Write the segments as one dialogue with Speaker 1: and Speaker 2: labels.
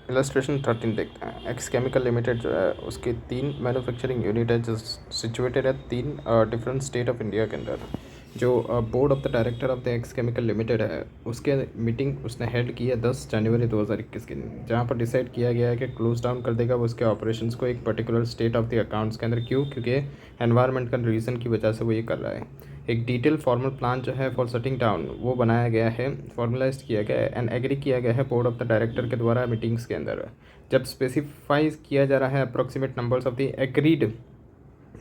Speaker 1: Illustration 13 देखते हैं। X chemical limited जो है उसके 3 मैन्युफैक्चरिंग यूनिट है जो सिचुएटेड है 3 डिफरेंट स्टेट ऑफ इंडिया के अंदर। जो board of the director of the x chemical limited है उसके मीटिंग उसने हेल्ड की है 10 जनवरी 2021 के दिन, जहाँ पर डिसाइड किया गया है कि क्लोज डाउन कर देगा वो उसके ऑपरेशंस को एक particular state of the accounts के अंदर। क्यों? क्योंकि एनवायरमेंटल रीज़न की वजह से वो ये कर रहा है। एक डिटेल फॉर्मल प्लान जो है फॉर शटिंग डाउन वो बनाया गया है, फॉर्मलाइज किया गया है एंड एग्री किया गया है बोर्ड ऑफ द डायरेक्टर के द्वारा मीटिंग्स के अंदर। जब स्पेसिफाइज किया जा रहा है approximate numbers of the agreed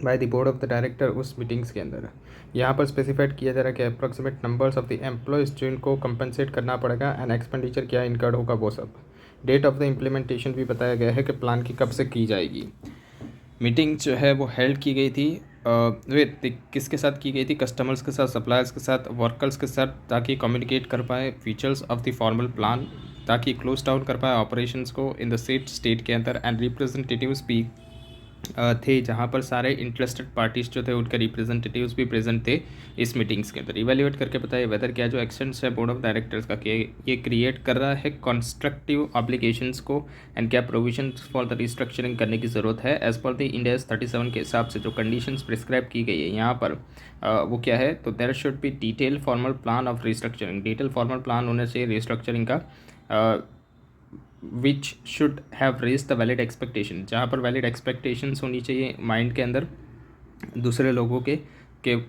Speaker 1: by the board of the director उस मीटिंग्स के अंदर, यहाँ पर स्पेसिफाइड किया जा रहा है कि approximate numbers of the employees जो इनको कंपनसेट करना पड़ेगा एंड एक्सपेंडिचर क्या इनकर्ड होगा वो सब। डेट ऑफ द इम्प्लीमेंटेशन भी बताया गया है कि प्लान की कब से की जाएगी। मीटिंग जो है वो हेल्ड की गई थी किसके साथ की गई थी? कस्टमर्स के साथ, सप्लायर्स के साथ, वर्कर्स के साथ, ताकि कम्युनिकेट कर पाए features of the formal plan, ताकि क्लोज डाउन कर पाए ऑपरेशंस को इन द स्टेट के अंदर। एंड रिप्रेजेंटेटिव्स भी थे, जहाँ पर सारे इंटरेस्टेड पार्टीज जो थे उनके रिप्रेजेंटेटिव्स भी प्रेजेंट थे इस मीटिंग्स के अंदर। इवेल्युएट करके बताइए वेदर क्या जो एक्शंस है बोर्ड ऑफ डायरेक्टर्स का कि ये क्रिएट कर रहा है कंस्ट्रक्टिव ऑब्लिगेशंस को एंड क्या प्रोविजंस फॉर द रिस्ट्रक्चरिंग करने की ज़रूरत है एज पर द इंडियाज 37 के हिसाब से जो कंडीशंस प्रिस्क्राइब की गई है यहाँ पर वो क्या है? तो there should be detail formal plan of restructuring. Detail formal plan होना चाहिए रिस्ट्रक्चरिंग का which should have raise the valid expectation, जहाँ पर वैलिड एक्सपेक्टेशंस होनी चाहिए माइंड के अंदर दूसरे लोगों के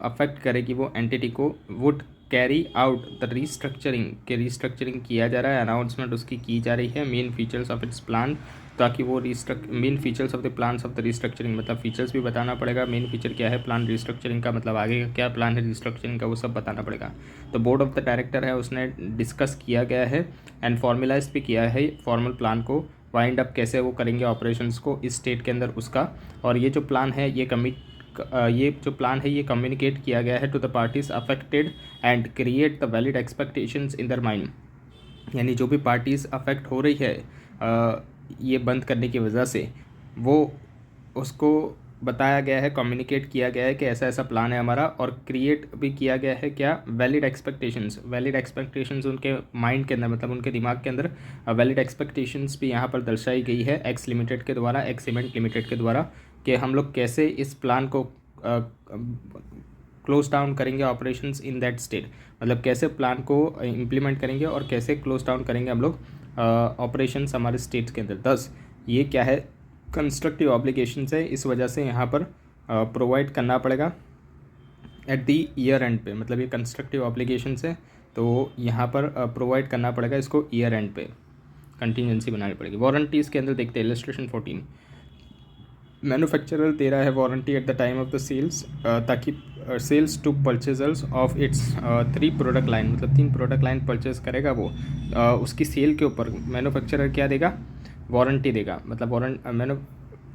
Speaker 1: अफेक्ट करेगी वो एंटिटी को। Would carry out the restructuring किया जा रहा है, अनाउंसमेंट उसकी की जा रही है। Main features of its plan, ताकि वो main features of the plans of the restructuring, मतलब फीचर्स भी बताना पड़ेगा। मेन फीचर क्या है प्लान रिस्ट्रक्चरिंग का, मतलब आगे का क्या प्लान है रिस्ट्रक्चरिंग का, वो सब बताना पड़ेगा। तो बोर्ड ऑफ द डायरेक्टर है उसने डिस्कस किया गया है एंड फॉर्मुलाइज भी किया है फॉर्मल प्लान को, वाइंड अप कैसे वो करेंगे ऑपरेशंस को इस स्टेट के अंदर उसका। और ये जो प्लान है ये जो प्लान है ये कम्युनिकेट किया गया है to the parties affected and create the valid expectations in their mind. यानी जो भी पार्टीज़ अफेक्ट हो रही है ये बंद करने की वजह से, वो उसको बताया गया है, कम्युनिकेट किया गया है कि ऐसा ऐसा प्लान है हमारा, और क्रिएट भी किया गया है क्या? वैलिड एक्सपेक्टेशंस उनके माइंड के अंदर, मतलब उनके दिमाग के अंदर वैलिड एक्सपेक्टेशंस भी यहाँ पर दर्शाई गई है एक्स लिमिटेड के द्वारा, एक्स सीमेंट लिमिटेड के द्वारा, कि हम लोग कैसे इस प्लान को क्लोज डाउन करेंगे ऑपरेशंस इन दैट स्टेट, मतलब कैसे प्लान को इम्प्लीमेंट करेंगे और कैसे क्लोज डाउन करेंगे हम लोग ऑपरेशंस हमारे स्टेट के अंदर। 10 ये क्या है? कंस्ट्रक्टिव ऑब्लिगेशंस है, इस वजह से यहाँ पर प्रोवाइड करना पड़ेगा एट दी ईयर एंड पे, मतलब ये कंस्ट्रक्टिव ऑब्लिगेशंस है तो यहाँ पर प्रोवाइड करना पड़ेगा इसको ईयर एंड पे, कंटीजेंसी बनानी पड़ेगी। वारंटीज़ के अंदर देखते हैं इलस्ट्रेशन 14। मैन्युफैक्चरर दे रहा है warranty at the time of the sales, ताकि sales to purchasers of its 3 product line, मतलब 3 प्रोडक्ट लाइन परचेज करेगा वो, उसकी सेल के ऊपर मैन्युफैक्चरर क्या देगा? वारंटी देगा। मतलब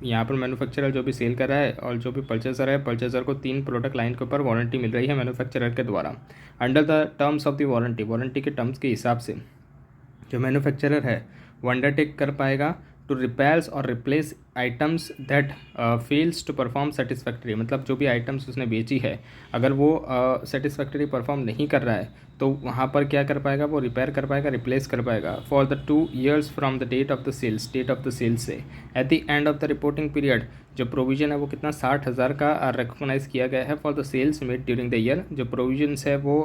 Speaker 1: यहाँ पर मैन्युफैक्चरर जो भी सेल कर रहा है और जो भी परचेजर है, परचेजर को 3 प्रोडक्ट लाइन के ऊपर वारंटी मिल रही है मैन्युफैक्चरर के द्वारा। Under the terms of the warranty के टर्म्स के हिसाब से जो मैन्युफैक्चरर है वो अंडरटेक कर पाएगा टू रिपेयर्स और replace items that fails to perform satisfactory, मतलब जो भी आइटम्स उसने बेची है अगर वो सेटिस्फैक्ट्री परफॉर्म नहीं कर रहा है तो वहाँ पर क्या कर पाएगा? वो रिपेयर कर पाएगा, रिप्लेस कर पाएगा for the 2 years from the date of the sales से। At the end of the reporting period जो प्रोविज़न है वो कितना 60,000 का रिकॉग्नाइज़ किया गया है for the sales made during the year. जो प्रोविजंस है वो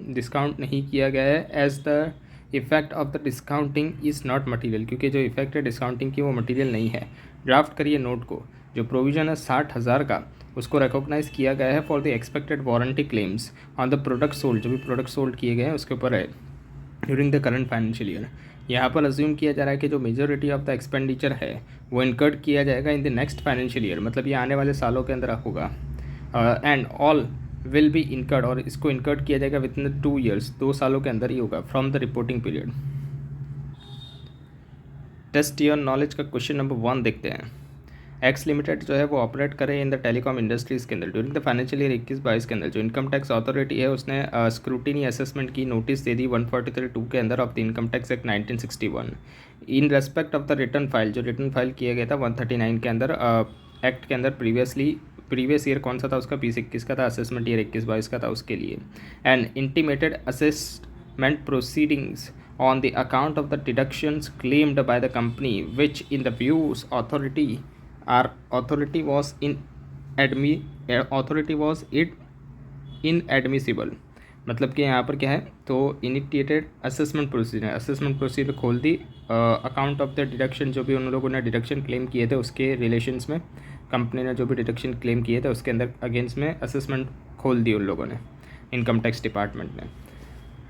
Speaker 1: डिस्काउंट नहीं किया गया है as the effect of the discounting is not material, क्योंकि जो इफेक्ट है डिस्काउंटिंग की वो मटीरियल नहीं है। ड्राफ्ट करिए नोट को, जो प्रोविज़न है 60,000 का उसको रिकॉग्नाइज़ किया गया है for the expected warranty claims on the product sold, जो भी प्रोडक्ट सोल्ड किए गए हैं उसके ऊपर है during the current financial year. यहाँ पर अज्यूम किया जा रहा है कि जो मेजॉरिटी ऑफ द एक्सपेंडिचर है वो इनकर्ड किया जाएगा in the next financial year, मतलब ये आने वाले सालों के अंदर होगा। And all will be incurred, और इसको इनकर्ड किया जाएगा विद इन द 2 years, 2 सालों के अंदर ही होगा from the reporting period. Test your knowledge का क्वेश्चन नंबर 1 देखते हैं। एक्स लिमिटेड जो है वो ऑपरेट करे इन द टेलीकॉम इंडस्ट्रीज़ के अंदर ड्यूरिंग द फाइनेंशियल ईयर 21-22 के अंदर। जो इनकम टैक्स अथॉरिटी है उसने स्क्रूटिनी असेसमेंट की नोटिस दे दी 143(2) के अंदर of the income tax act 1961 in respect of the return file. जो रिटर्न फाइल किया गया था 139 के अंदर एक्ट के अंदर प्रीवियस ईयर कौन सा था उसका? 20-21 का था, असेसमेंट ईयर 21-22 का था उसके लिए। And intimated assessment proceedings on the account of the deductions claimed by the company, which in the views authority was inadmissible. मतलब कि यहाँ पर क्या है, तो इनिशिएटेड असेसमेंट प्रोसीजर खोल the account of the deduction, जो भी उन लोगों ने डिडक्शन क्लेम किए थे उसके रिलेशंस में, कंपनी ने जो भी डिडक्शन क्लेम किए थे उसके अंदर अगेंस्ट में असेसमेंट खोल दी उन लोगों ने, इनकम टैक्स डिपार्टमेंट ने।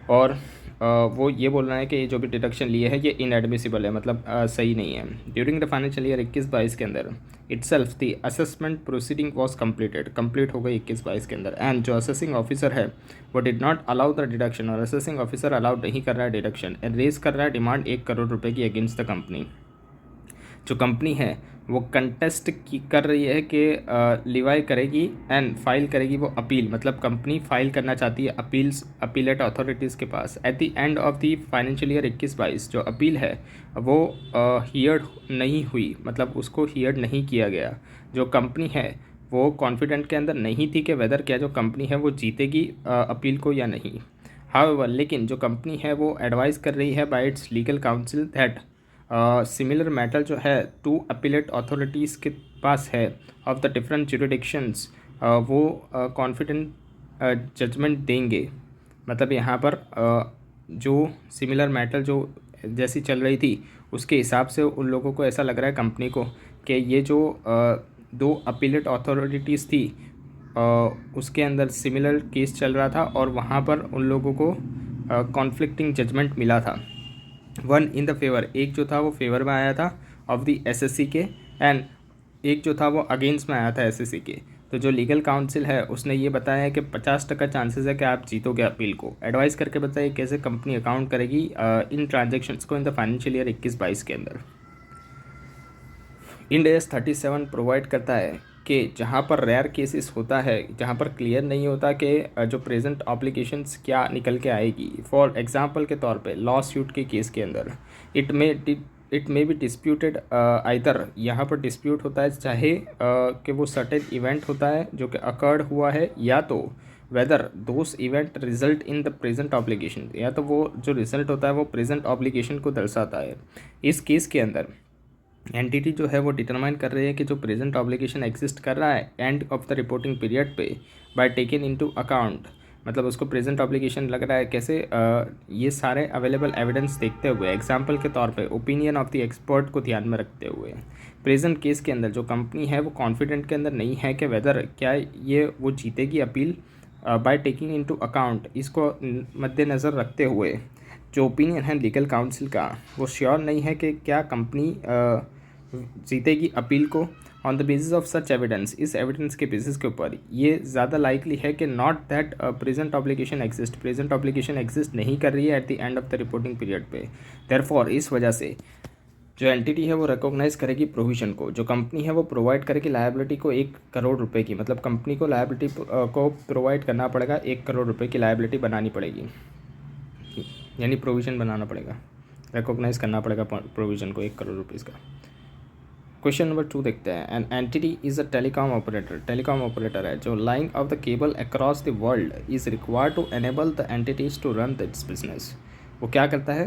Speaker 1: और वो ये बोल रहा है कि ये जो भी डिडक्शन लिए है ये इनएडमिसिबल है, मतलब सही नहीं है। ड्यूरिंग द फाइनेंशियल ईयर 21-22 के अंदर itself the assessment proceeding was complete हो गई 21-22 के अंदर, एंड जो असेसिंग ऑफिसर है वो did not allow the deduction, और असेसिंग ऑफिसर अलाउड नहीं कर रहा है डिडक्शन, एंड रेज कर रहा है डिमांड 1 करोड़ रुपये की अगेंस्ट द कंपनी। जो कंपनी है वो कंटेस्ट कर रही है कि लिवाई करेगी एंड फाइल करेगी वो अपील, मतलब कंपनी फाइल करना चाहती है अपीलेट अथॉरिटीज़ के पास at the end of the financial year 21-22। जो अपील है वो हियर्ड नहीं हुई, मतलब उसको हियर्ड नहीं किया गया। जो कंपनी है वो कॉन्फिडेंट के अंदर नहीं थी कि वेदर क्या जो कंपनी है वो जीतेगी अपील को या नहीं। हाउएवर, लेकिन जो कंपनी है वो एडवाइस कर रही है bye it's legal council that similar matter जो है 2 अपीलेट अथॉरिटीज़ के पास है ऑफ द डिफरेंट जुरिडिक्शंस, वो कॉन्फिडेंट जजमेंट देंगे। मतलब यहाँ पर जो सिमिलर मैटर जो जैसी चल रही थी उसके हिसाब से उन लोगों को ऐसा लग रहा है कंपनी को कि ये जो 2 अपीलेट अथॉरिटीज़ थी उसके अंदर सिमिलर केस चल रहा था और वहाँ पर उन लोगों को कॉन्फ्लिक्टिंग जजमेंट मिला था। वन इन द फेवर, एक जो था वो फेवर में आया था ऑफ द एसएससी के, एंड एक जो था वो अगेंस्ट में आया था एसएससी के। तो जो लीगल काउंसिल है उसने ये बताया है कि 50% चांसेस है कि आप जीतोगे अपील को। एडवाइस करके बताइए कैसे कंपनी अकाउंट करेगी इन ट्रांजेक्शन्स को इन द फाइनेंशियल ईयर 21-22 के अंदर। इंड AS 37 प्रोवाइड करता है कि जहाँ पर रेयर केसेस होता है, जहाँ पर क्लियर नहीं होता कि जो प्रेजेंट ऑब्लिगेशंस क्या निकल के आएगी, फॉर एग्जांपल के तौर पे लॉ सूट के केस के अंदर it may be disputed either, यहाँ पर डिस्प्यूट होता है चाहे कि वो सर्टेन इवेंट होता है जो कि अकर्ड हुआ है, या तो whether those event result in the present obligation, या तो वो जो रिजल्ट होता है वो प्रेजेंट ऑब्लिगेशन को दर्शाता है। इस केस के अंदर एंटिटी जो है वो डिटरमाइन कर रही है कि जो प्रेजेंट ऑब्लिगेशन एग्जिस्ट कर रहा है and of the reporting period पे बाय टेकन इनटू अकाउंट, मतलब उसको प्रेजेंट ऑब्लिगेशन लग रहा है कैसे, ये सारे अवेलेबल एविडेंस देखते हुए, एग्जांपल के तौर पे ओपिनियन ऑफ द एक्सपर्ट को ध्यान में रखते हुए। प्रेजेंट केस के अंदर जो कंपनी है वो कॉन्फिडेंट के अंदर नहीं है कि वेदर क्या ये वो जीतेगी appeal by taking into account, इसको मद्देनज़र रखते हुए जो ओपिनियन है लीगल काउंसिल का वो श्योर नहीं है कि क्या कंपनी जीतेगी अपील को। On the basis of such evidence, इस एविडेंस के बेसिस के ऊपर ये ज़्यादा लाइकली है कि not that present obligation exist नहीं कर रही है eight the end of the reporting period पे। देयरफॉर इस वजह से जो एंटिटी है वो रिकॉग्नाइज करेगी प्रोविजन को, जो कंपनी है वो प्रोवाइड करेगी लायबिलिटी को 1 करोड़ रुपए की, मतलब कंपनी को लायबिलिटी को प्रोवाइड करना पड़ेगा, 1 करोड़ रुपए की लायबिलिटी बनानी पड़ेगी, यानी प्रोविज़न बनाना पड़ेगा, रिकॉग्नाइज करना पड़ेगा प्रोविज़न को 1 करोड़ रुपीज़ का। क्वेश्चन नंबर 2 देखते हैं। An entity is a telecom operator है जो laying of the cable across the world is required to enable the entities to run its business. वो क्या करता है,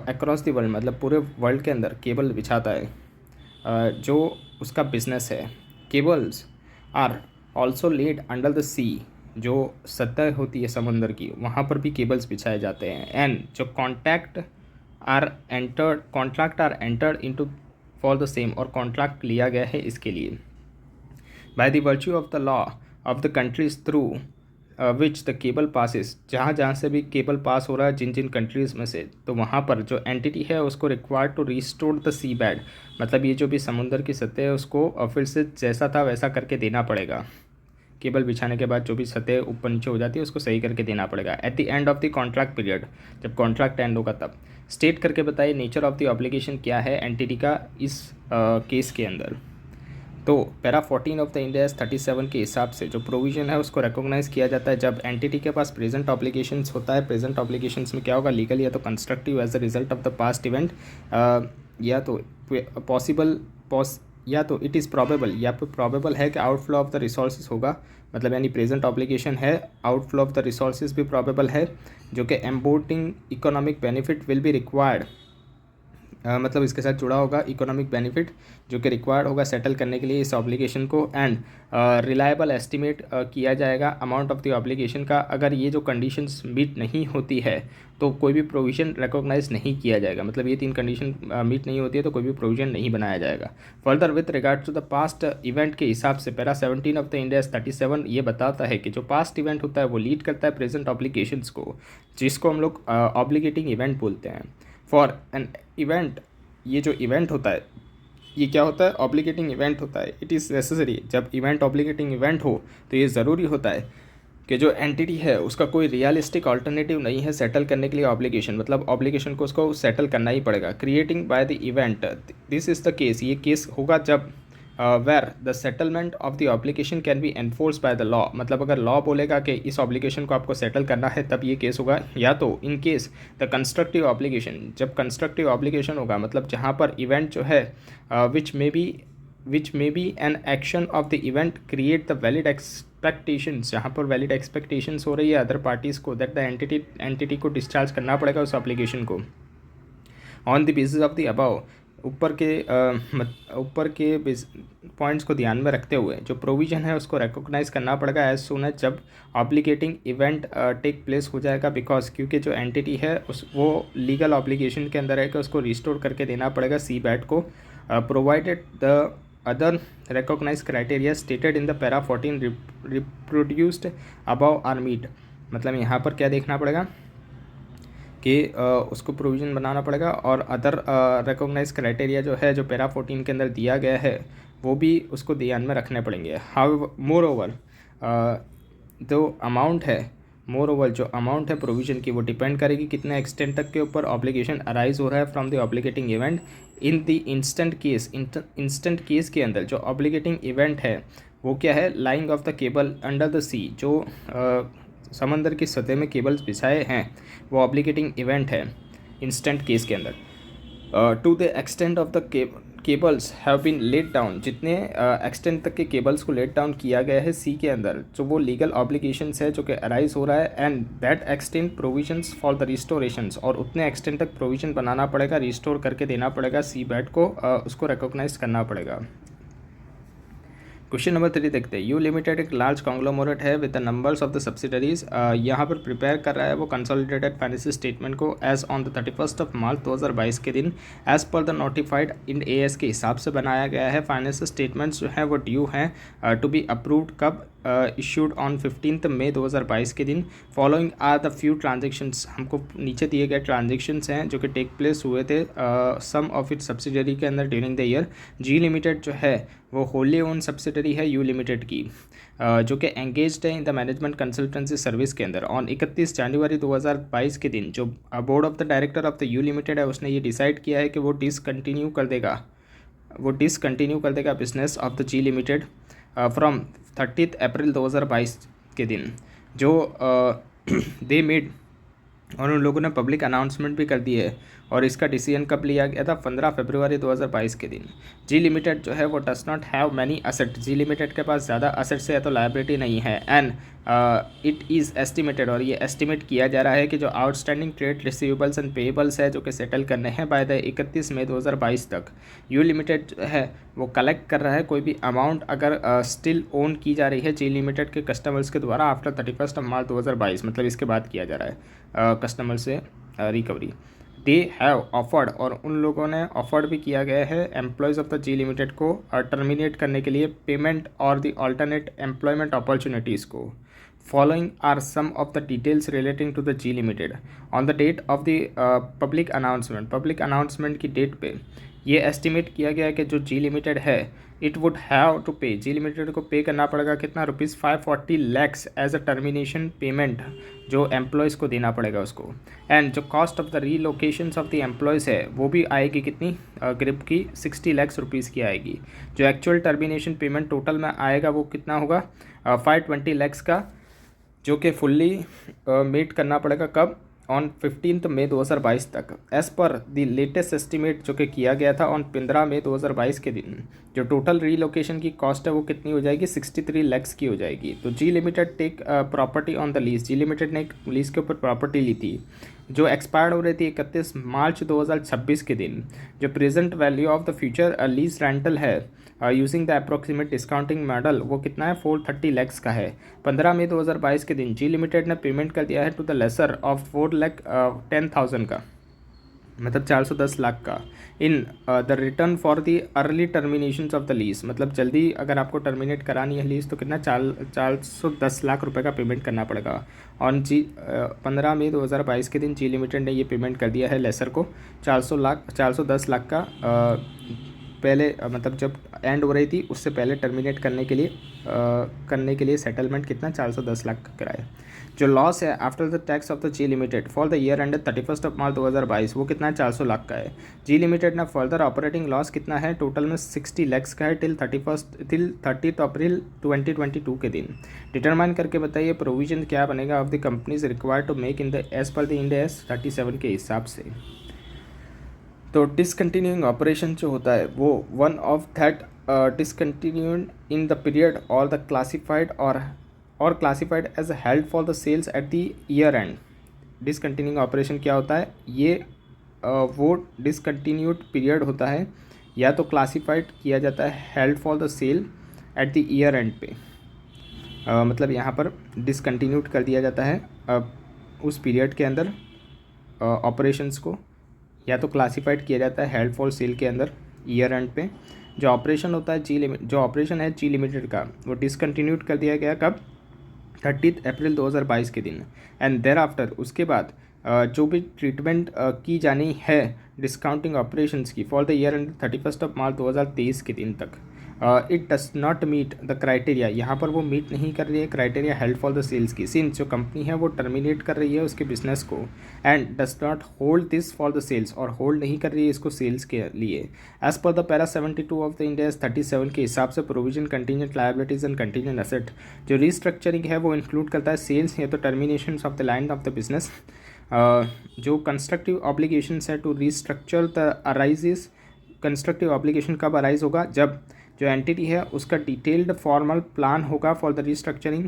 Speaker 1: अक्रॉस द वर्ल्ड मतलब पूरे वर्ल्ड के अंदर केबल बिछाता है जो उसका बिजनेस है। Cables are also laid under the sea, जो सतह होती है समुंदर की वहाँ पर भी केबल्स बिछाए जाते हैं। एंड जो contract are entered into for the same, और कॉन्ट्रैक्ट लिया गया है इसके लिए by the virtue of the law of the countries through which the cable passes, जहाँ से भी केबल पास हो रहा है जिन कंट्रीज़ में से, तो वहाँ पर जो एंटिटी है उसको required to restore the seabed, मतलब ये जो भी समुंदर की सतह है उसको फिर से जैसा था वैसा करके देना पड़ेगा। केबल बिछाने के बाद जो भी सतह ऊपर नीचे हो जाती है उसको सही करके देना पड़ेगा eight the end of the contract period, जब कॉन्ट्रैक्ट एंड होगा तब। स्टेट करके बताइए नेचर ऑफ द ऑब्लिगेशन क्या है एंटिटी का इस केस के अंदर। तो para 14 of the Ind AS 37 के हिसाब से जो प्रोविज़न है उसको रिकॉग्नाइज़ किया जाता है जब एंटिटी के पास प्रेजेंट ऑब्लिगेशंस होता है। प्रेजेंट ऑब्लिगेशंस में क्या होगा, लीगल या तो constructive as a result of the past event, या तो पॉसिबल या तो इट इज़ प्रॉबेबल, या फिर प्रॉबेबल है कि आउटफ्लो ऑफ द रिसोर्सेज होगा मतलब यानी प्रेजेंट ऑब्लिगेशन है, आउटफ्लो ऑफ द रिसोर्सेज भी प्रॉबेबल है, जो कि embodying economic benefit will be required, मतलब इसके साथ जुड़ा होगा इकोनॉमिक बेनिफिट जो कि रिक्वायर्ड होगा सेटल करने के लिए इस ऑब्लिगेशन को, एंड रिलायबल एस्टिमेट किया जाएगा अमाउंट ऑफ द ऑब्लिगेशन का। अगर ये जो कंडीशंस मीट नहीं होती है तो कोई भी प्रोविज़न रिकॉग्नाइज नहीं किया जाएगा, मतलब ये 3 कंडीशन मीट नहीं होती है तो कोई भी प्रोविज़न नहीं बनाया जाएगा। Further with regard to the past event के हिसाब से पैरा 17 ऑफ द इंडियाज 37 ये बताता है कि जो पास्ट इवेंट होता है वो लीड करता है प्रेजेंट ऑब्लिगेशंस को, जिसको हम लोग ऑब्लिगेटिंग इवेंट बोलते हैं। फॉर एन इवेंट, ये जो इवेंट होता है ये क्या होता है, ऑब्लिगेटिंग इवेंट होता है। इट इज़ नेसेसरी, जब इवेंट ऑब्लिगेटिंग इवेंट हो तो ये ज़रूरी होता है कि जो एंटिटी है उसका कोई रियलिस्टिक ऑल्टरनेटिव नहीं है सेटल करने के लिए ऑब्लिगेशन, मतलब ऑब्लिगेशन को उसको सेटल करना ही पड़ेगा। Creating by the event, this is the case, ये केस होगा जब where the settlement of the obligation can be enforce by the law, मतलब अगर लॉ बोलेगा कि इस ऑब्लिगेशन को आपको सेटल करना है तब ये केस होगा। या तो in case the constructive obligation, जब कंस्ट्रक्टिव ऑब्लिगेशन होगा मतलब जहाँ पर इवेंट जो है which may be an action of the event create the valid expectations, जहाँ पर वैलिड एक्सपेक्टेशंस हो रही है अदर पार्टीज़ को, दैट द एंटिटी को डिस्चार्ज करना पड़ेगा उस ऑब्लिगेशन को। On the basis of the above, ऊपर के पॉइंट्स को ध्यान में रखते हुए जो प्रोविज़न है उसको रिकॉग्नाइज करना पड़ेगा एज सून एज जब ऑब्लिगेटिंग इवेंट टेक प्लेस हो जाएगा, बिकॉज क्योंकि जो एंटिटी है उस वो लीगल ऑब्लिगेशन के अंदर है कि उसको रिस्टोर करके देना पड़ेगा सीबैट को, provided the other recognise criteria stated in the para 14 reproduced above are met. मतलब यहाँ पर क्या देखना पड़ेगा कि उसको प्रोविज़न बनाना पड़ेगा और अदर रिकॉग्नाइज क्राइटेरिया जो है जो पैरा 14 के अंदर दिया गया है वो भी उसको ध्यान में रखने पड़ेंगे। हाउ मोर ओवर जो अमाउंट है प्रोविज़न की वो डिपेंड करेगी कितने एक्सटेंट तक के ऊपर ऑब्लिगेशन अराइज हो रहा है from the obligating event. In the instant case के अंदर जो ऑब्लिगेटिंग इवेंट है वो क्या है, lying of the cable under the sea, जो समंदर की सतह में केबल्स बिछाए हैं वो ऑब्लिगेटिंग इवेंट है इंस्टेंट केस के अंदर। To the extent of the cables have been laid down, जितने एक्सटेंट तक के केबल्स को लेट डाउन किया गया है सी के अंदर जो वो लीगल ऑब्लिगेशंस है जो कि अराइज हो रहा है, and that extent provisions for the restorations, और उतने एक्सटेंट तक प्रोविजन बनाना पड़ेगा, रिस्टोर करके देना पड़ेगा सी बैट को, उसको रिकॉग्नाइज करना पड़ेगा। क्वेश्चन नंबर 3 देखते हैं। यू लिमिटेड एक लार्ज कॉन्ग्लोमरेट है with the numbers of the subsidiaries, यहाँ पर प्रिपेयर कर रहा है वो कंसोलिडेटेड फाइनेंशियल स्टेटमेंट को as on the 31 of March 2022 के दिन as per the notified in as के हिसाब से बनाया गया है। फाइनेंशियल स्टेटमेंट्स जो हैं वो ड्यू हैं टू बी अप्रूव्ड कब, इशूड ऑन 15 मई 2022 के दिन। Following are the few transactions, हमको नीचे दिए गए ट्रांजेक्शन्स हैं जो कि टेक प्लेस हुए थे सम ऑफ इट सब्सिडरी के अंदर during the year. G limited जो है वो होली ओन सब्सिडरी है यू लिमिटेड की, जो कि एंगेज्ड है in the management consultancy service के अंदर। ऑन 31 जनवरी 2022 के दिन जो board of the director of the U limited है उसने ये डिसाइड किया है कि वो डिसकंटिन्यू कर देगा business of the G limited from 30 April 2022 के दिन, जो दे मेड, और उन लोगों ने पब्लिक अनाउंसमेंट भी कर दी है। और इसका डिसीजन कब लिया गया था, 15 फरवरी 2022 के दिन। जी लिमिटेड जो है वो does not have many asset, G limited के पास ज़्यादा असेट्स है तो लायबिलिटी नहीं है। एंड इट इज़ एस्टिमेटेड, और ये एस्टिमेट किया जा रहा है कि जो outstanding trade receivables and payables है जो कि सेटल करने हैं बाय द 31 मई 2022 तक, यू लिमिटेड है वो कलेक्ट कर रहा है कोई भी अमाउंट अगर स्टिल ओन की जा रही है जी लिमिटेड के कस्टमर्स के द्वारा आफ्टर 31 मार्च 2022, मतलब इसके बाद किया जा रहा है कस्टमर से रिकवरी। दे हैव ऑफर्ड, और उन लोगों ने ऑफर्ड भी किया गया है employees of the G limited को टर्मिनेट करने के लिए पेमेंट और द अल्टरनेट एम्प्लॉयमेंट अपॉर्चुनिटीज़ को। Following are some of the details relating to the G limited on the date of the public announcement की डेट पे ये एस्टिमेट किया गया कि जो जी लिमिटेड है it would have to pay, G limited को पे करना पड़ेगा कितना, ₹540 lakhs as a termination payment जो एम्प्लॉयज़ को देना पड़ेगा उसको। एंड जो cost of the relocation of the employees है वो भी आएगी कितनी, ग्रिप की 60 lakhs रुपीज़ की आएगी। जो एक्चुअल टर्मिनेशन पेमेंट टोटल में आएगा वो कितना होगा, 520 lakhs का, जो कि फुल्ली मेट करना पड़ेगा कब, ऑन 15 मई 2022 तक। As per the latest estimate जो कि किया गया था ऑन 15 मई 2022 के दिन, जो टोटल रीलोकेशन की कॉस्ट है वो कितनी हो जाएगी, 63 लैक्स की हो जाएगी। तो G limited take property on the lease, G limited ने एक लीज के ऊपर प्रॉपर्टी ली थी जो एक्सपायर्ड हो रही थी 31 मार्च 2026 के दिन। जो present value of the future lease rental है using the approximate discounting model, वो कितना है, 430 लैक्स का है। 15 मई 2022 के दिन जी लिमिटेड ने पेमेंट कर दिया है टू द लेसर ऑफ 4,10,000 का, मतलब 410 लाख का, in the return for the early termination of the lease. मतलब जल्दी अगर आपको टर्मिनेट करानी है लीज तो कितना 410 लाख रुपए का पेमेंट करना पड़ेगा। ऑन 15 मई 2022 के दिन जी लिमिटेड ने ये पेमेंट कर दिया है लेसर को 410 लाख का, पहले मतलब जब एंड हो रही थी उससे पहले टर्मिनेट करने के लिए सेटलमेंट कितना 410 लाख का कराया। जो लॉस है after the tax of the G limited for the year end 31 March 2022 वो कितना है, 400 लाख का है। जी लिमिटेड ना फर्दर ऑपरेटिंग लॉस कितना है, टोटल में 60 लैक्स का है टिल 30 अप्रैल 2022 के दिन। डिटरमाइन करके बताइए प्रोविजन क्या बनेगा of the companies required to make in the as per the Ind AS 37 के हिसाब से। तो डिसकंटिन्यूइंग ऑपरेशन जो होता है वो one of that discontinued in the period और द क्लासिफाइड और classified as held for the sales at the year end. Discontinuing operation क्या होता है, ये वो डिसकंटिन्यूड पीरियड होता है या तो क्लासिफाइड किया जाता है held for the sale at the year end पे, मतलब यहाँ पर डिसकंटिन्यूड कर दिया जाता है उस पीरियड के अंदर ऑपरेशंस को, या तो क्लासिफाइड किया जाता है हेल्ड फॉर सेल के अंदर ईयर एंड पे। जो ऑपरेशन होता है जो ऑपरेशन है जी लिमिटेड का वो डिसकंटिन्यूड कर दिया गया कब, 30 अप्रैल 2022 के दिन। एंड देर आफ्टर उसके बाद जो भी ट्रीटमेंट की जानी है डिस्काउंटिंग ऑपरेशंस की for the year end 31 March 2023 के दिन तक, it does not meet the criteria, यहाँ पर वो मीट नहीं कर रही है criteria held for the sales की, सिंस जो कंपनी है वो टर्मिनेट कर रही है उसके बिजनेस को and does not hold this for the sales, और होल्ड नहीं कर रही है इसको सेल्स के लिए। As per the para 72 of the Ind AS 37 के हिसाब से provision contingent liabilities and contingent asset, जो रिस्ट्रक्चरिंग है वो इंक्लूड करता है सेल्स या तो termination of the line of the business. जो कंस्ट्रक्टिव ऑब्लिगेशंस है to restructure the arises, constructive obligation कब अराइज होगा, जब जो एंटिटी है उसका डिटेल्ड फॉर्मल प्लान होगा for the restructuring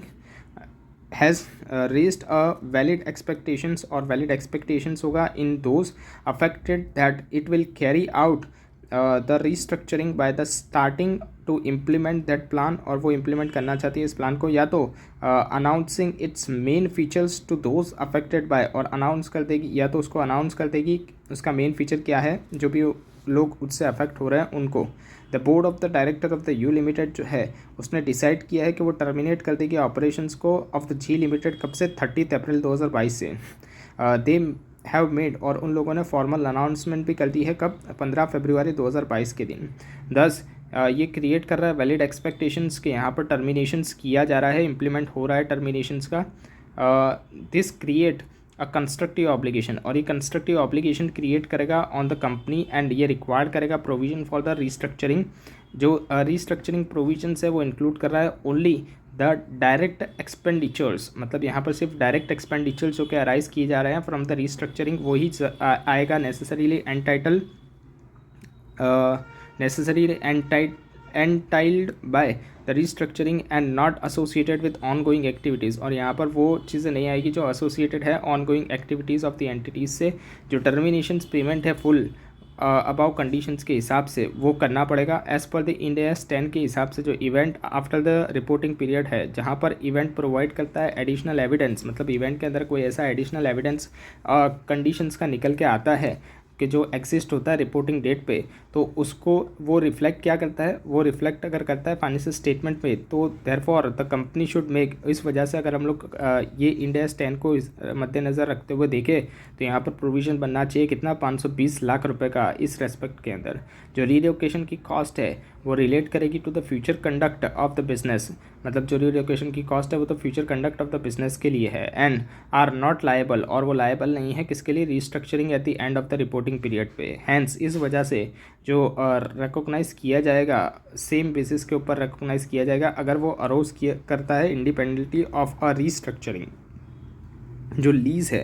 Speaker 1: has raised a valid expectations, और वैलिड एक्सपेक्टेशंस होगा in those affected that it will carry out the restructuring by the starting to implement that plan, और वो implement करना चाहती है इस plan को, या तो announcing its main features to those affected by, और अनाउंस कर देगी या तो उसको अनाउंस कर देगी उसका मेन फीचर क्या है जो भी लोग उससे अफेक्ट हो रहे हैं उनको। The board of the director of the U limited जो है उसने डिसाइड किया है कि वो टर्मिनेट कर देगी ऑपरेशंस को ऑफ द जी लिमिटेड कब से, 30 अप्रैल 2022 से। दे हैव मेड, और उन लोगों ने फॉर्मल अनाउंसमेंट भी कर दी है कब, 15 फरवरी 2022 के दिन। दस ये क्रिएट कर रहा है वैलिड एक्सपेक्टेशंस के यहाँ पर टर्मिनेशंस किया जा रहा है, इम्प्लीमेंट हो रहा है टर्मिनेशंस का। This create a constructive obligation, और ये कंस्ट्रक्टिव ऑब्लिगेशन क्रिएट करेगा ऑन द कंपनी एंड ये रिक्वायर्ड करेगा प्रोविजन फॉर द रिस्ट्रक्चरिंग। जो रिस्ट्रक्चरिंग प्रोविजन्स है वो इंक्लूड कर रहा है ओनली द डायरेक्ट एक्सपेंडिचर्स, मतलब यहाँ पर सिर्फ डायरेक्ट एक्सपेंडिचर्स जो कि अराइज किए जा रहे हैं फ्रॉम द रिस्ट्रक्चरिंग वही आएगा, necessarily entailed by the restructuring and not associated with ongoing activities, और यहाँ पर वो चीज़ें नहीं आएगी जो एसोसिएटेड है ongoing activities of the entities से। जो टर्मिनेशन पेमेंट है फुल अबाउ कंडीशंस के हिसाब से वो करना पड़ेगा as per the Ind AS 10 के हिसाब से। जो event after the reporting period है जहाँ पर इवेंट प्रोवाइड करता है एडिशनल एविडेंस, मतलब इवेंट के अंदर कोई ऐसा एडिशनल एविडेंस कंडीशंस का निकल के आता है कि जो एग्जिस्ट होता है रिपोर्टिंग डेट पे, तो उसको वो रिफ्लेक्ट क्या करता है, वो रिफ्लेक्ट अगर करता है फाइनेंशियल स्टेटमेंट में, तो therefore the company should make, इस वजह से अगर हम लोग ये इंड AS 10 को मद्देनज़र रखते हुए देखें तो यहाँ पर प्रोविज़न बनना चाहिए कितना, 520 लाख रुपए का इस रेस्पेक्ट के अंदर। जो रीलोकेशन की कॉस्ट है वो रिलेट करेगी to the future conduct of the business, मतलब जो रीलोकेशन की कॉस्ट है वो तो future conduct of the business के लिए है। एंड आर नॉट लायबल, और वो लायबल नहीं है किसके लिए, restructuring eight the end of the reporting period पे। हैंस इस वजह से जो रिकॉग्नाइज़ किया जाएगा सेम बेसिस के ऊपर रिकॉग्नाइज़ किया जाएगा अगर वो अरोज किया करता है इंडिपेंडेंटली ऑफ अ रिस्ट्रक्चरिंग। जो लीज़ है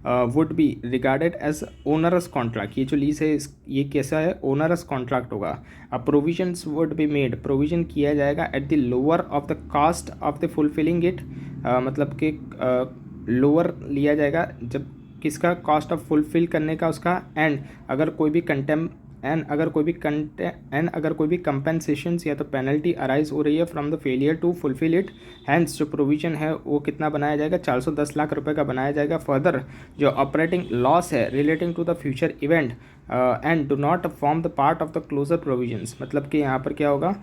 Speaker 1: would be regarded as onerous contract. ये जो लीज है ये कैसा है, ओनरस कॉन्ट्रैक्ट होगा। Provisions would be made, provision किया जाएगा at the lower of the cost of the fulfilling it, मतलब कि लोअर लिया जाएगा जब किसका, कॉस्ट ऑफ फुलफिल करने का उसका, एंड अगर कोई भी कंपेंसेशंस या तो पेनल्टी अराइज हो रही है from the failure to fulfil it, hence जो प्रोविजन है वो कितना बनाया जाएगा, 410 लाख रुपए का बनाया जाएगा। फर्दर जो ऑपरेटिंग लॉस है relating to the future event and do not form the part of the closure provisions, मतलब कि यहाँ पर क्या होगा,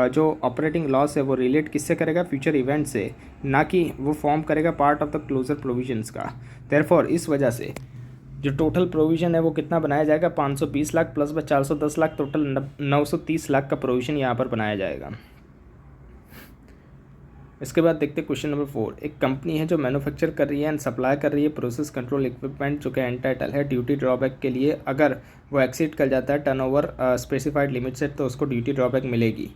Speaker 1: जो ऑपरेटिंग लॉस है वो रिलेट किससे करेगा, फ्यूचर इवेंट से, ना कि वो फॉर्म करेगा part of the closure provisions का। देयरफॉर इस वजह से जो टोटल प्रोविज़न है वो कितना बनाया जाएगा, 520 लाख प्लस 410 लाख, टोटल 930 लाख का प्रोविज़न यहाँ पर बनाया जाएगा। इसके बाद देखते हैं क्वेश्चन नंबर 4। एक कंपनी है जो मैन्युफैक्चर कर रही है एंड सप्लाई कर रही है प्रोसेस कंट्रोल इक्विपमेंट जो कि एंटाइटल है ड्यूटी ड्रॉबैक के लिए। अगर वो एक्सीड कर जाता है टर्नओवर स्पेसिफाइड लिमिट से तो उसको ड्यूटी ड्रॉबैक मिलेगी।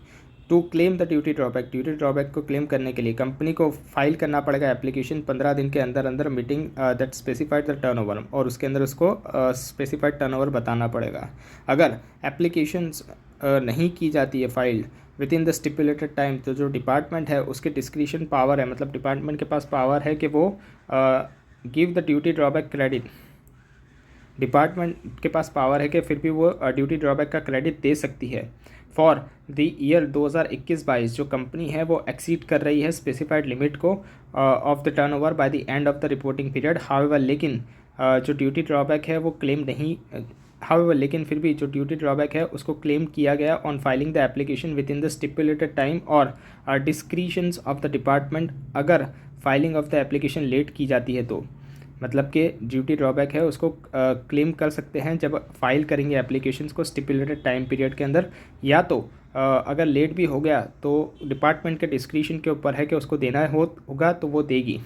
Speaker 1: To claim the duty drawback को क्लेम करने के लिए कंपनी को फाइल करना पड़ेगा एप्लीकेशन 15 दिन के अंदर अंदर meeting that specified the turnover, और उसके अंदर उसको स्पेसिफाइड टर्नओवर बताना पड़ेगा। अगर एप्लीकेशंस नहीं की जाती है file with in the stipulated time, तो जो डिपार्टमेंट है उसके डिस्क्रिशन पावर है, मतलब डिपार्टमेंट के पास पावर है कि वो give the duty drawback credit, department के पास पावर है कि फिर भी वो ड्यूटी ड्रॉबैक का क्रेडिट दे सकती है। फॉर द ईयर 2021-22 जो कंपनी है वो एक्सीड कर रही है स्पेसिफाइड लिमिट को of the turnover by the end of the reporting period. However लेकिन जो ड्यूटी ड्रॉबैक है वो क्लेम नहीं, हाउएवर लेकिन फिर भी जो ड्यूटी ड्रॉबैक है उसको क्लेम किया गया on filing the application within the stipulated time और डिस्क्रिशंस ऑफ द डिपार्टमेंट। अगर filing of the application late की जाती है तो मतलब कि ड्यूटी ड्रॉबैक है उसको क्लेम कर सकते हैं जब फाइल करेंगे एप्लीकेशंस को स्टिपुलेटेड टाइम पीरियड के अंदर, या तो अगर लेट भी हो गया तो डिपार्टमेंट के डिस्क्रिशन के ऊपर है कि उसको देना होगा तो वो देगी।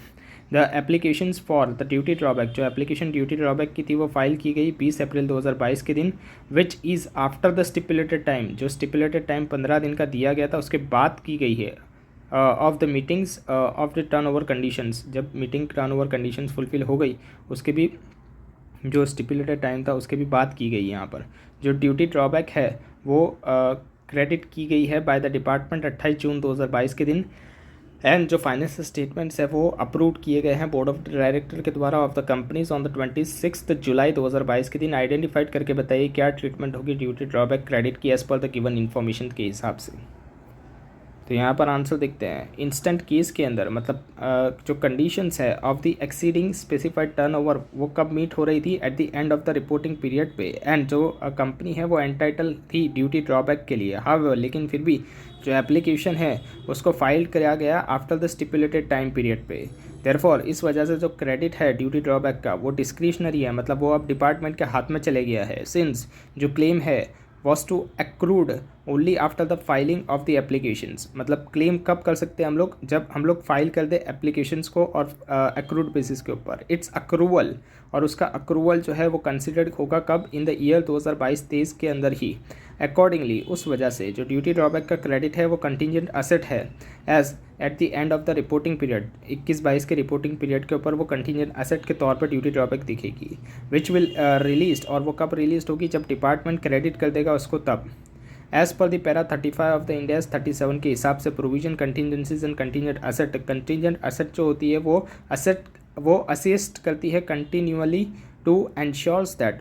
Speaker 1: The applications for the duty drawback, जो एप्लीकेशन ड्यूटी ड्रॉबैक की थी वो फाइल की गई 20 अप्रैल 2022 के दिन, which is after the stipulated time, जो स्टिपुलेटेड टाइम 15 दिन का दिया गया था उसके बाद की गई है। Of the meetings of the turnover conditions, जब मीटिंग टर्नओवर कंडीशंस फुलफिल हो गई उसके भी जो स्टिपुलेटेड टाइम था उसके भी बात की गई। यहाँ पर जो ड्यूटी ड्रॉबैक है वो क्रेडिट की गई है बाय द डिपार्टमेंट 28 जून 2022 के दिन, एंड जो फाइनेंशियल स्टेटमेंट्स है वो अप्रूव किए गए हैं बोर्ड ऑफ डायरेक्टर के द्वारा of the companies on the 26 July 2022 के दिन। आइडेंटिफाइड करके बताइए क्या ट्रीटमेंट होगी ड्यूटी ड्रॉबैक क्रेडिट की as per the given information के हिसाब से। तो यहाँ पर आंसर देखते हैं। इंस्टेंट केस के अंदर मतलब जो कंडीशंस है of the exceeding specified turnover वो कब मीट हो रही थी, eight the end of the reporting period पे, एंड जो कंपनी है वो एंटाइटल थी ड्यूटी ड्रॉबैक के लिए। हाउएवर लेकिन फिर भी जो एप्लीकेशन है उसको फाइल किया गया after the stipulated time period पे। देयरफॉर इस वजह से जो क्रेडिट है ड्यूटी ड्रॉबैक का वो डिस्क्रिशनरी है, मतलब वो अब डिपार्टमेंट के हाथ में चले गया है। सिंस जो क्लेम है was to accrued only after the filing of the applications, मतलब क्लेम कब कर सकते हैं हम लोग, जब हम लोग फाइल कर दे एप्लीकेशंस को और accrued बेसिस के ऊपर। इट्स अक्रूवल, और उसका अक्रूवल जो है वो कंसिडर्ड होगा कब, इन द ईयर 2022-23 के अंदर ही। अकॉर्डिंगली उस वजह से जो ड्यूटी ड्रॉबैक का क्रेडिट है वो कंटिजेंट असेट है as at the end of the reporting period. 21-22 के रिपोर्टिंग पीरियड के ऊपर वो कंटिजेंट असेट के तौर पर ड्यूटी ड्रॉबैक दिखेगी, विच विल रिलीज, और वो कब रिलीज होगी, जब डिपार्टमेंट क्रेडिट कर देगा उसको तब। As per the para 35 of the Ind AS 37 के हिसाब से provision contingencies and contingent asset, contingent asset जो होती है वो असिस्ट करती है कंटिन्यूअली टू एंश्योर्स दैट,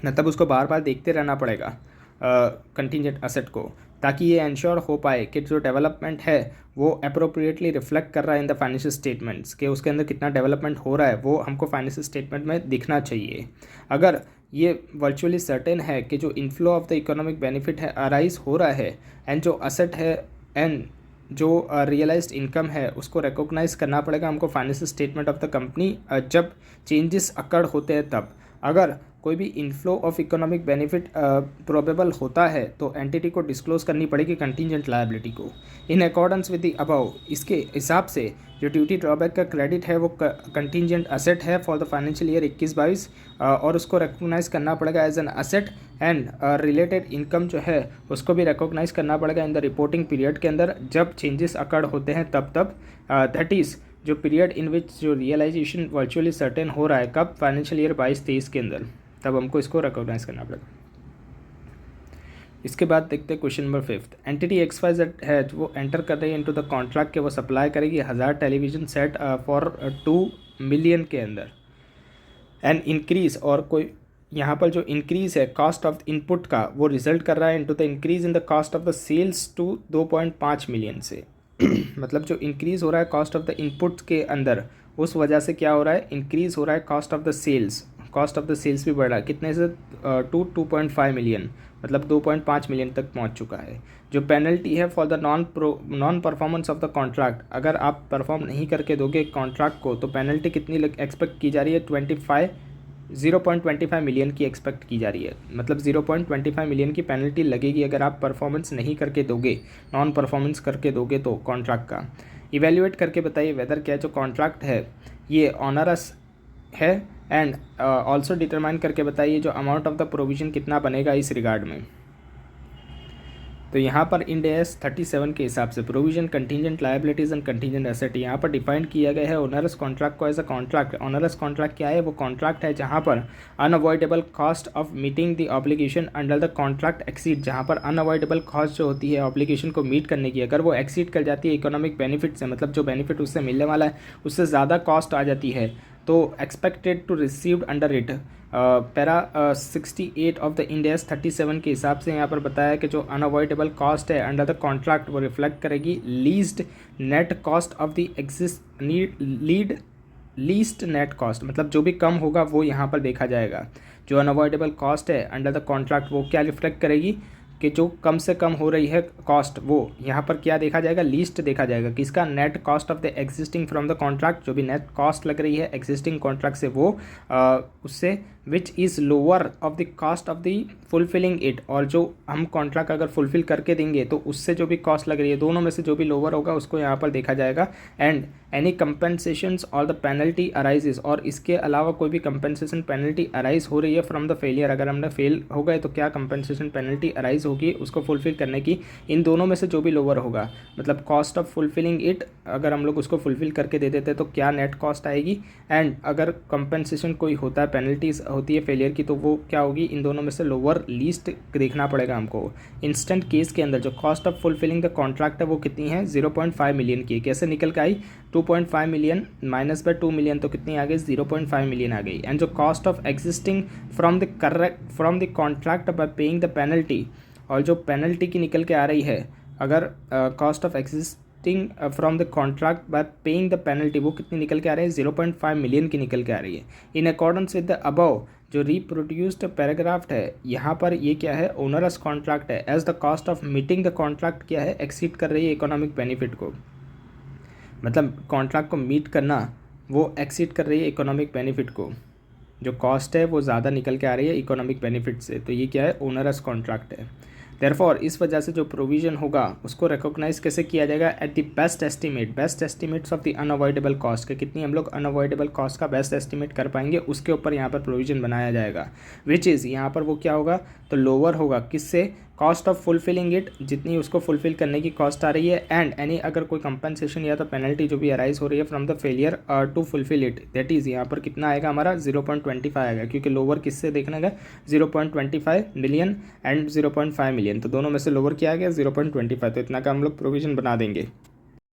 Speaker 1: मतलब उसको बार बार देखते रहना पड़ेगा कंटिजेंट असेट को, ताकि ये इंश्योर हो पाए कि जो डेवलपमेंट है वो अप्रोप्रिएटली रिफ्लेक्ट कर रहा है इन द फाइनेंशियल स्टेटमेंट्स, कि उसके अंदर कितना डेवलपमेंट हो रहा है वो हमको फाइनेंशियल स्टेटमेंट में दिखना चाहिए। अगर ये वर्चुअली सर्टेन है कि जो inflow of the economic benefit है अराइज हो रहा है, एंड जो असेट है एंड जो रियलाइज्ड इनकम है उसको रिकॉग्नाइज करना पड़ेगा हमको financial statement of the company जब चेंजेस अकर होते हैं तब। अगर कोई भी inflow of economic benefit probable होता है तो एंटिटी को डिस्क्लोज करनी पड़ेगी कंटिजेंट लायबिलिटी को इन अकॉर्डेंस विद द अबव। इसके हिसाब से जो ड्यूटी ड्रॉबैक का क्रेडिट है वो कंटिजेंट असेट है फॉर द फाइनेंशियल ईयर 21-22, और उसको रिकॉग्नाइज करना पड़ेगा as an asset, and related income जो है उसको भी रिकॉग्नाइज करना पड़ेगा इन द रिपोर्टिंग पीरियड के अंदर जब चेंजेस अकर्ड होते हैं तब दैट इज़ जो पीरियड इन विच जो रियलाइजेशन वर्चुअली सर्टेन हो रहा है, कब? फाइनेंशियल ईयर 22-23 के अंदर, तब हमको इसको रिकॉग्नाइज करना पड़ेगा। इसके बाद देखते हैं क्वेश्चन नंबर 5। एंटिटी XYZ है वो एंटर कर रही है इनटू द कॉन्ट्रैक्ट के वो सप्लाई करेगी 1000 टेलीविजन सेट फॉर 2 मिलियन के अंदर। एंड इंक्रीज, और कोई यहाँ पर जो इंक्रीज़ है कॉस्ट ऑफ इनपुट का वो रिजल्ट कर रहा है into the increase in the cost of the sales to 2.5 million से। मतलब जो इंक्रीज़ हो रहा है कॉस्ट ऑफ द इनपुट के अंदर, उस वजह से क्या हो रहा है? इंक्रीज़ हो रहा है cost of the sales. Cost of the sales भी बढ़ रहा है, कितने से? 2.5 मिलियन, मतलब 2.5 मिलियन तक पहुंच चुका है। जो पेनल्टी है for the non performance of the contract, अगर आप परफॉर्म नहीं करके दोगे कॉन्ट्रैक्ट को तो पेनल्टी कितनी एक्सपेक्ट की जा रही है? 0.25 मिलियन की एक्सपेक्ट की जा रही है। मतलब 0.25 मिलियन की पेनल्टी लगेगी अगर आप परफॉर्मेंस नहीं करके दोगे, नॉन परफॉर्मेंस करके दोगे तो कॉन्ट्रैक्ट का। इवेल्युएट करके बताइए वेदर क्या जो कॉन्ट्रैक्ट है ये ऑनरस है, एंड ऑल्सो डिटरमाइन करके बताइए जो अमाउंट ऑफ द प्रोविज़न कितना बनेगा इस रिगार्ड में। तो यहाँ पर इंड AS 37 के हिसाब से provision, contingent liabilities and contingent asset यहाँ पर डिफाइन किया गया है ओनरस कॉन्ट्रैक्ट को as a contract. Onerous contract क्या है? वो कॉन्ट्रैक्ट है जहाँ पर unavoidable cost of meeting the obligation under the contract exceed, जहाँ पर अनअवॉइडेबल कॉस्ट जो होती है ऑब्लिगेशन को मीट करने की, अगर वो एक्सीड कर जाती है इकोनॉमिक बेनिफिट से, मतलब जो बेनिफिट उससे मिलने वाला है उससे ज़्यादा कॉस्ट आ जाती है, तो expected to received under it. Para 68 of the Ind AS 37 के हिसाब से यहाँ पर बताया कि जो अनअवॉइडेबल कॉस्ट है अंडर द कॉन्ट्रैक्ट वो रिफ्लेक्ट करेगी least net cost of the least net cost, मतलब जो भी कम होगा वो यहाँ पर देखा जाएगा। जो अनअवॉइडेबल कॉस्ट है अंडर द कॉन्ट्रैक्ट वो क्या रिफ्लेक्ट करेगी कि जो कम से कम हो रही है कॉस्ट, वो यहाँ पर क्या देखा जाएगा? लीस्ट देखा जाएगा। किसका? Net cost of the existing from the contract, जो भी नेट कॉस्ट लग रही है एग्जिस्टिंग कॉन्ट्रैक्ट से वो उससे which is lower of the cost of the fulfilling it, और जो हम कॉन्ट्रैक्ट अगर फुलफिल करके देंगे तो उससे जो भी कॉस्ट लग रही है, दोनों में से जो भी लोअर होगा उसको यहाँ पर देखा जाएगा। एंड एनी कंपनसेशंस और द पेनल्टी अराइजेज, और इसके अलावा कोई भी कंपनसेशन पेनल्टी अराइज हो रही है फ्रॉम द फेलियर, अगर हमने फेल हो गए तो क्या कंपनसेशन पेनल्टी अराइज होगी उसको फुलफिल करने की, इन दोनों में से जो भी लोअर होगा, मतलब कॉस्ट ऑफ फुलफिलिंग इट अगर हम लोग उसको फुलफिल करके दे देते तो क्या नेट कॉस्ट आएगी, एंड अगर कंपनसेशन कोई होता है पेनल्टीज होती है फेलियर की तो वो क्या होगी, इन दोनों में से लोअर लीस्ट देखना पड़ेगा हमको। इंस्टेंट केस के अंदर जो cost of fulfilling the contract है वो कितनी है? 0.5 मिलियन की। कैसे निकल के आई? 2.5 मिलियन माइनस बाय 2 मिलियन, तो कितनी आ गई? 0.5 मिलियन आ गई। एंड जो cost of existing from the contract by paying the penalty, और जो पेनल्टी की निकल के आ रही है अगर cost of existing from the contract by paying the penalty, वो कितनी निकल के आ रही है? 0.5 मिलियन की निकल के आ रही है। In accordance with the above जो रिप्रोड्यूस्ड पैराग्राफ है यहाँ पर ये क्या है? ओनरस कॉन्ट्रैक्ट है। As the cost of meeting the contract क्या है? एक्सीड कर रही है इकोनॉमिक बेनिफिट को, मतलब कॉन्ट्रैक्ट को मीट करना वो एक्सीड कर रही है इकोनॉमिक बेनिफिट को, जो कॉस्ट है वो ज़्यादा निकल के आ रही है इकोनॉमिक बेनिफिट से, तो ये क्या है? ओनरस कॉन्ट्रैक्ट है। देयरफॉर इस वजह से जो प्रोविजन होगा उसको रिकॉग्नाइज कैसे किया जाएगा? At the best estimates of the unavoidable cost के, कितनी हम लोग अनअवॉइडेबल कॉस्ट का बेस्ट एस्टिमेट कर पाएंगे उसके ऊपर यहाँ पर प्रोविजन बनाया जाएगा। विच इज़ यहाँ पर वो क्या होगा? तो लोअर होगा किससे? कॉस्ट ऑफ फुलफिलिंग इट, जितनी उसको फुलफिल करने की कॉस्ट आ रही है, एंड एनी अगर कोई कंपनसेशन या तो पेनल्टी जो भी अराइज हो रही है from the failure to fulfil it, that is यहाँ पर कितना आएगा हमारा? 0.25 आएगा, क्योंकि लोअर किससे देखना है? 0.25 मिलियन एंड 0.5 मिलियन, तो दोनों में से लोअर क्या आ गया? 0.25, तो इतना का हम लोग प्रोविजन बना देंगे।